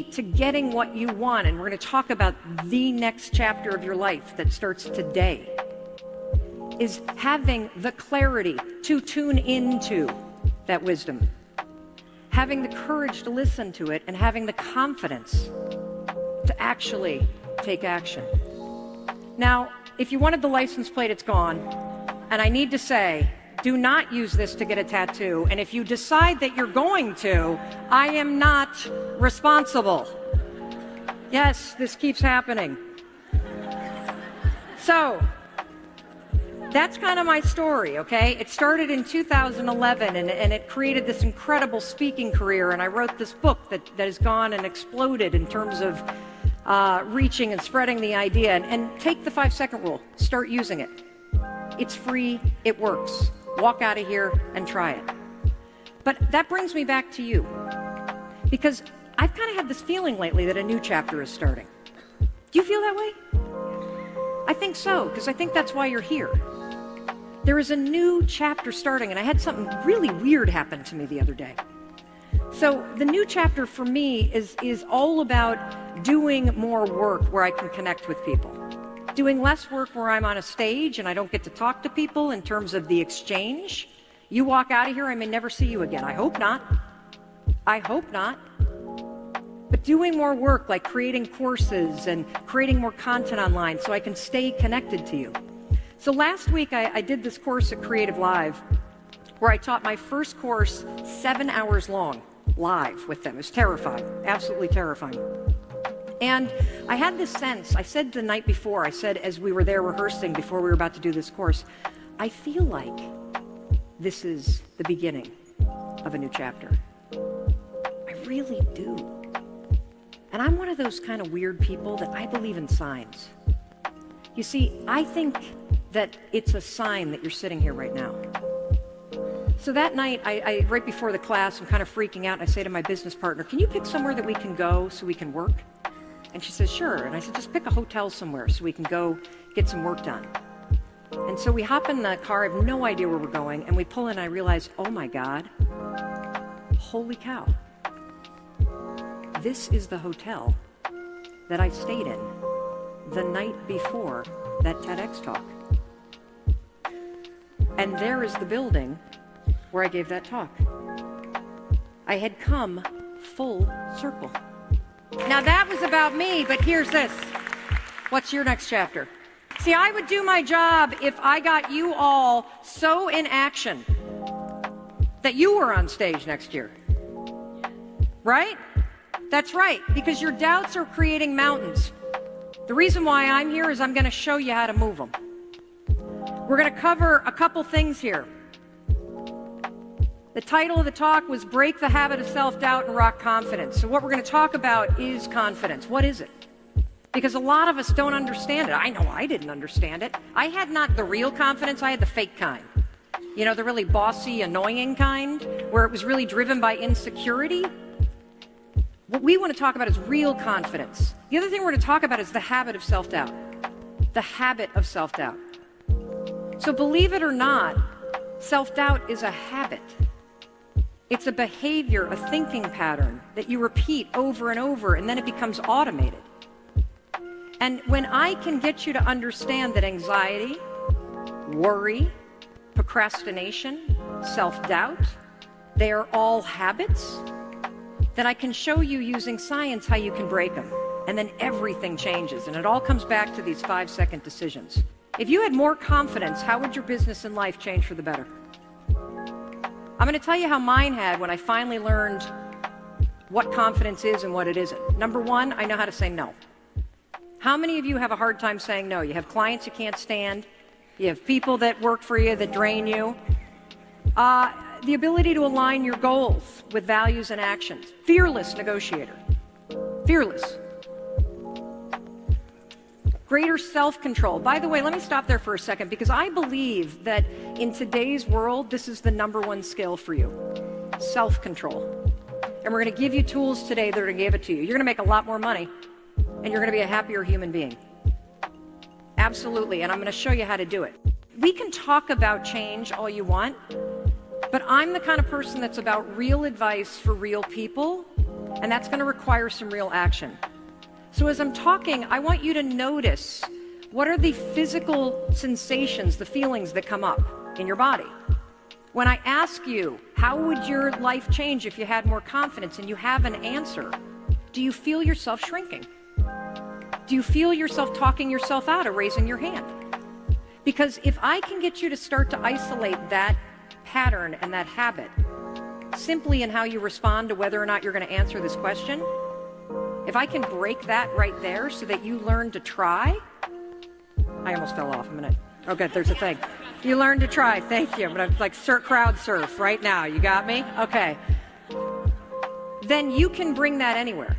key to getting what you want, and we're going to talk about the next chapter of your life that starts today, is having the clarity to tune into that wisdom, having the courage to listen to it, and having the confidence to actually take action. Now, if you wanted the license plate, it's gone. And I need to say, do not use this to get a tattoo. And if you decide that you're going to, I am not responsible. Yes, this keeps happening. So, that's kind of my story, okay? It started in 2011, and it created this incredible speaking career, and I wrote this book that has gone and exploded in terms of reaching and spreading the idea. And take the 5-second rule. Start using it. It's free. It works. Walk out of here and try it. But that brings me back to you, because I've kind of had this feeling lately that a new chapter is starting. Do you feel that way? I think so, because I think that's why you're here. There is a new chapter starting, and I had something really weird happen to me the other day. So the new chapter for me is all about doing more work where I can connect with people. Doing less work where I'm on a stage and I don't get to talk to people in terms of the exchange. You walk out of here, I may never see you again. I hope not. I hope not. But doing more work like creating courses and creating more content online so I can stay connected to you. So last week I did this course at Creative Live where I taught my first course 7 hours long, live with them. It was terrifying, absolutely terrifying. And I had this sense, I said the night before, I said as we were there rehearsing before we were about to do this course, I feel like this is the beginning of a new chapter. I really do. And I'm one of those kind of weird people that I believe in signs. You see, I think that it's a sign that you're sitting here right now. So that night, I right before the class, I'm kind of freaking out, and I say to my business partner, can you pick somewhere that we can go so we can work? And she says, sure. And I said, just pick a hotel somewhere so we can go get some work done. And so we hop in the car, I have no idea where we're going, and we pull in, and I realize, oh my God, holy cow. This is the hotel that I stayed in the night before that TEDx talk. And there is the building where I gave that talk. I had come full circle. Now that was about me, but here's this. What's your next chapter? See, I would do my job if I got you all so in action that you were on stage next year. Right? That's right, because your doubts are creating mountains. The reason why I'm here is I'm going to show you how to move them. We're going to cover a couple things here. The title of the talk was Break the Habit of Self-Doubt and Rock Confidence. So what we're going to talk about is confidence. What is it? Because a lot of us don't understand it. I know I didn't understand it. I had not the real confidence, I had the fake kind. You know, the really bossy, annoying kind, where it was really driven by insecurity. What we want to talk about is real confidence. The other thing we're going to talk about is the habit of self-doubt. The habit of self-doubt. So believe it or not, self-doubt is a habit. It's a behavior, a thinking pattern that you repeat over and over, and then it becomes automated. And when I can get you to understand that anxiety, worry, procrastination, self-doubt, they are all habits, then I can show you using science how you can break them. And then everything changes, and it all comes back to these 5-second decisions. If you had more confidence, how would your business and life change for the better? I'm going to tell you how mine had when I finally learned what confidence is and what it isn't. Number one, I know how to say no. How many of you have a hard time saying no? You have clients you can't stand. You have people that work for you that drain you. The ability to align your goals with values and actions. Fearless negotiator. Fearless. Greater self-control. By the way, let me stop there for a second, because I believe that in today's world, this is the number one skill for you. Self-control. And we're going to give you tools today that are going to give it to you. You're going to make a lot more money, and you're going to be a happier human being. Absolutely, and I'm going to show you how to do it. We can talk about change all you want, but I'm the kind of person that's about real advice for real people And that's going to require some real action. So as I'm talking, I want you to notice what are the physical sensations, the feelings that come up in your body. When I ask you, how would your life change if you had more confidence, and you have an answer, do you feel yourself shrinking? Do you feel yourself talking yourself out of raising your hand? Because if I can get you to start to isolate that pattern and that habit simply in how you respond to whether or not you're going to answer this question, if I can break that right there so that you learn to try, I almost fell off a minute. Oh, good, there's a thing. You learn to try, thank you. I'm going to like crowd surf right now. You got me? Okay. Then you can bring that anywhere.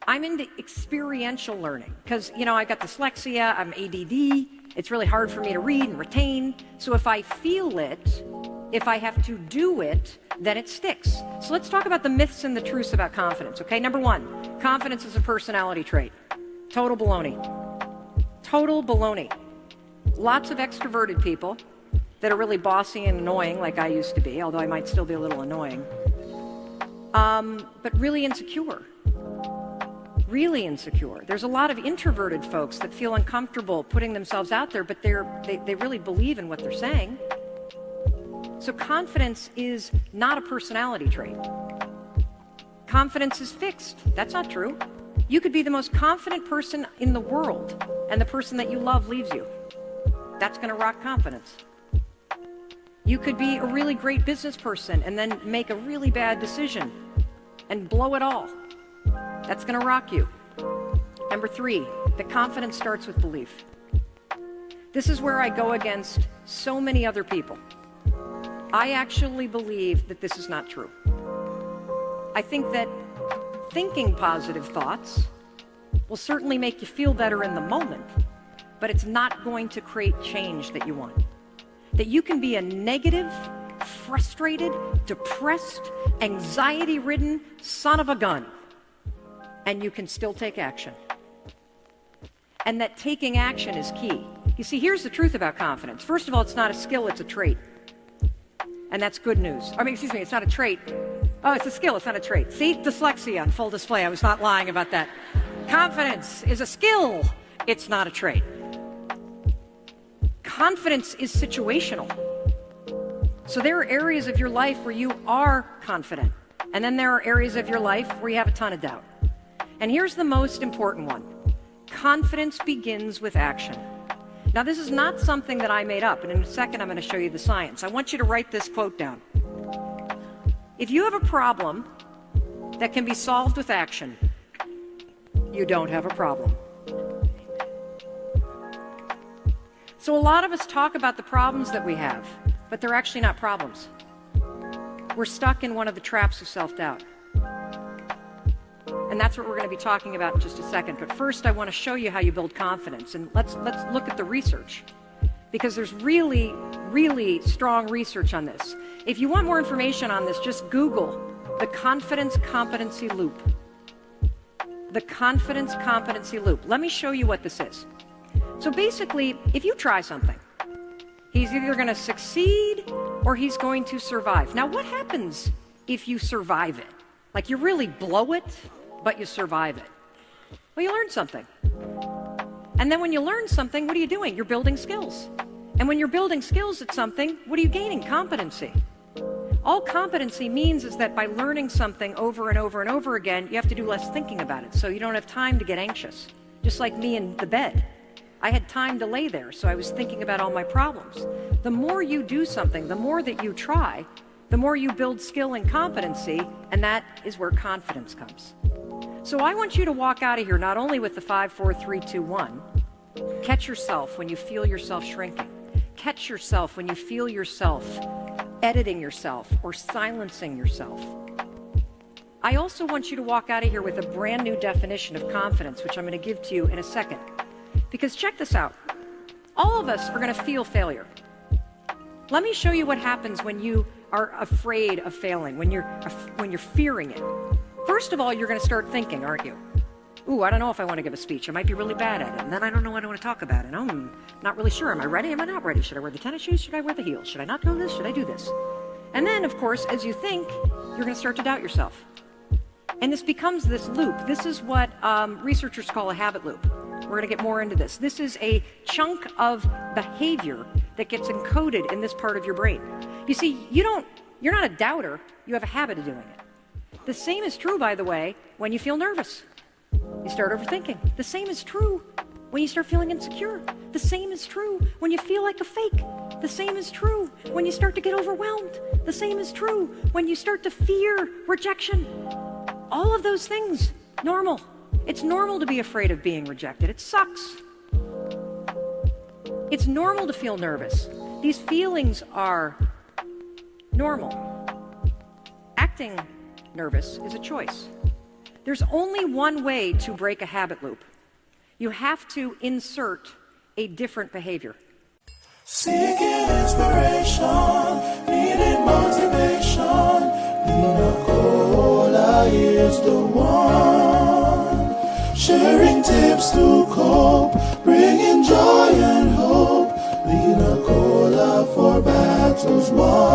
I'm into experiential learning because, I got dyslexia, I'm ADD. It's really hard for me to read and retain. So if I feel it, if I have to do it, then it sticks. So let's talk about the myths and the truths about confidence, okay? Number one, confidence is a personality trait. Total baloney. Total baloney. Lots of extroverted people that are really bossy and annoying like I used to be, although I might still be a little annoying, but really insecure. Really insecure. There's a lot of introverted folks that feel uncomfortable putting themselves out there, but they really believe in what they're saying. So confidence is not a personality trait. Confidence is fixed. That's not true. You could be the most confident person in the world, and the person that you love leaves you. That's going to rock confidence. You could be a really great business person and then make a really bad decision and blow it all. That's going to rock you. Number three, the confidence starts with belief. This is where I go against so many other people. I actually believe that this is not true. I think that thinking positive thoughts will certainly make you feel better in the moment, but it's not going to create change that you want. That you can be a negative, frustrated, depressed, anxiety-ridden son of a gun, and you can still take action. And that taking action is key. You see, here's the truth about confidence. First of all, it's not a skill, it's a trait. And that's good news. It's not a trait. Oh, it's a skill, it's not a trait. See, dyslexia on full display. I was not lying about that. Confidence is a skill, it's not a trait. Confidence is situational. So there are areas of your life where you are confident. And then there are areas of your life where you have a ton of doubt. And here's the most important one. Confidence begins with action. Now, this is not something that I made up, and in a second I'm going to show you the science. I want you to write this quote down. If you have a problem that can be solved with action, you don't have a problem. So a lot of us talk about the problems that we have, but they're actually not problems. We're stuck in one of the traps of self-doubt. And that's what we're going to be talking about in just a second. But first, I want to show you how you build confidence. And let's look at the research, because there's really, really strong research on this. If you want more information on this, just Google the confidence competency loop. The confidence competency loop. Let me show you what this is. So basically, if you try something, he's either going to succeed or he's going to survive. Now, what happens if you survive it? Like you really blow it, but you survive it. Well, you learn something. And then when you learn something, what are you doing? You're building skills. And when you're building skills at something, what are you gaining? Competency. All competency means is that by learning something over and over and over again, you have to do less thinking about it. So you don't have time to get anxious. Just like me in the bed. I had time to lay there, so I was thinking about all my problems. The more you do something, the more that you try, the more you build skill and competency, and that is where confidence comes. So I want you to walk out of here not only with the 5, 4, 3, 2, 1. Catch yourself when you feel yourself shrinking. Catch yourself when you feel yourself editing yourself or silencing yourself. I also want you to walk out of here with a brand new definition of confidence, which I'm going to give to you in a second. Because check this out. All of us are going to feel failure. Let me show you what happens when you are afraid of failing, when you're fearing it. First of all, you're going to start thinking, aren't you? Ooh, I don't know if I want to give a speech. I might be really bad at it. And then I don't know what I want to talk about. And I'm not really sure. Am I ready? Am I not ready? Should I wear the tennis shoes? Should I wear the heels? Should I not do this? Should I do this? And then, of course, as you think, you're going to start to doubt yourself. And this becomes this loop. This is what researchers call a habit loop. We're going to get more into this. This is a chunk of behavior that gets encoded in this part of your brain. You see, you're not a doubter. You have a habit of doing it. The same is true, by the way, when you feel nervous. You start overthinking. The same is true when you start feeling insecure. The same is true when you feel like a fake. The same is true when you start to get overwhelmed. The same is true when you start to fear rejection. All of those things, normal. It's normal to be afraid of being rejected. It sucks. It's normal to feel nervous. These feelings are normal. Acting nervous is a choice. There's only one way to break a habit loop. You have to insert a different behavior. Seeking inspiration, needing motivation. Nacola is the one. Sharing tips to cope, bringing joy and hope. Nacola for battles won.